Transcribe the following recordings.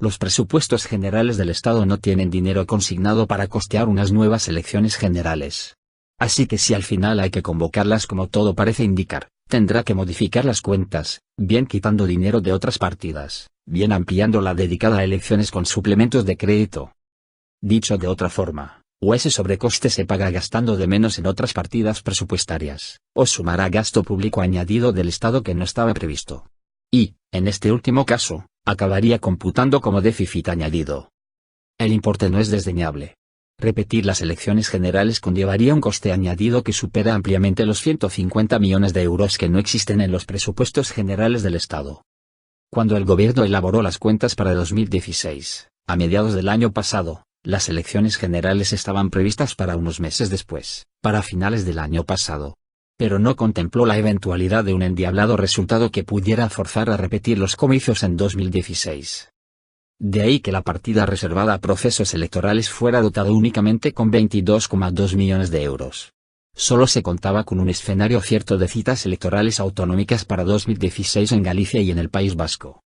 Los presupuestos generales del Estado no tienen dinero consignado para costear unas nuevas elecciones generales. Así que si al final hay que convocarlas como todo parece indicar, tendrá que modificar las cuentas, bien quitando dinero de otras partidas, bien ampliando la dedicada a elecciones con suplementos de crédito. Dicho de otra forma, o ese sobrecoste se paga gastando de menos en otras partidas presupuestarias, o sumará gasto público añadido del Estado que no estaba previsto. Y, en este último caso, acabaría computando como déficit añadido. El importe no es desdeñable. Repetir las elecciones generales conllevaría un coste añadido que supera ampliamente los 150 millones de euros que no existen en los presupuestos generales del Estado. Cuando el gobierno elaboró las cuentas para 2016, a mediados del año pasado, las elecciones generales estaban previstas para unos meses después, para finales del año pasado. Pero no contempló la eventualidad de un endiablado resultado que pudiera forzar a repetir los comicios en 2016. De ahí que la partida reservada a procesos electorales fuera dotada únicamente con 22,2 millones de euros. Solo se contaba con un escenario cierto de citas electorales autonómicas para 2016 en Galicia y en el País Vasco.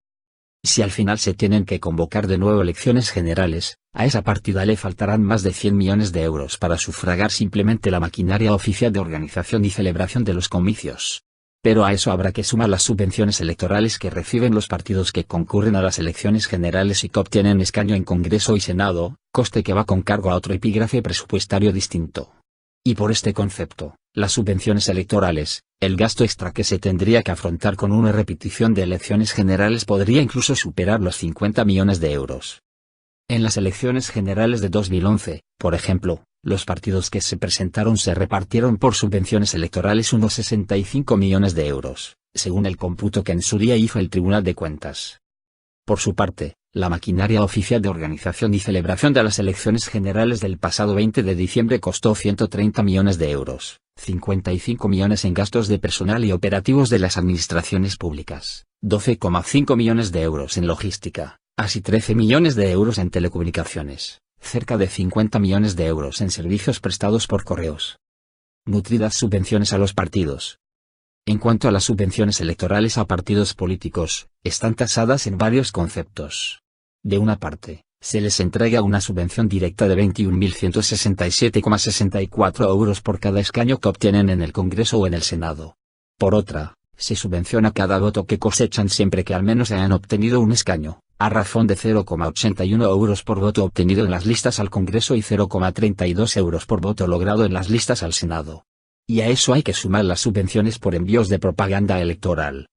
Si al final se tienen que convocar de nuevo elecciones generales, a esa partida le faltarán más de 100 millones de euros para sufragar simplemente la maquinaria oficial de organización y celebración de los comicios. Pero a eso habrá que sumar las subvenciones electorales que reciben los partidos que concurren a las elecciones generales y que obtienen escaño en Congreso y Senado, coste que va con cargo a otro epígrafe presupuestario distinto. Y por este concepto, las subvenciones electorales, el gasto extra que se tendría que afrontar con una repetición de elecciones generales podría incluso superar los 50 millones de euros. En las elecciones generales de 2011, por ejemplo, los partidos que se presentaron se repartieron por subvenciones electorales unos 65 millones de euros, según el cómputo que en su día hizo el Tribunal de Cuentas. Por su parte, la maquinaria oficial de organización y celebración de las elecciones generales del pasado 20 de diciembre costó 130 millones de euros, 55 millones en gastos de personal y operativos de las administraciones públicas, 12,5 millones de euros en logística, así 13 millones de euros en telecomunicaciones, cerca de 50 millones de euros en servicios prestados por correos. Nutridas subvenciones a los partidos. En cuanto a las subvenciones electorales a partidos políticos, están tasadas en varios conceptos. De una parte, se les entrega una subvención directa de 21.167,64 euros por cada escaño que obtienen en el Congreso o en el Senado. Por otra, se subvenciona cada voto que cosechan siempre que al menos hayan obtenido un escaño, a razón de 0,81 euros por voto obtenido en las listas al Congreso y 0,32 euros por voto logrado en las listas al Senado. Y a eso hay que sumar las subvenciones por envíos de propaganda electoral,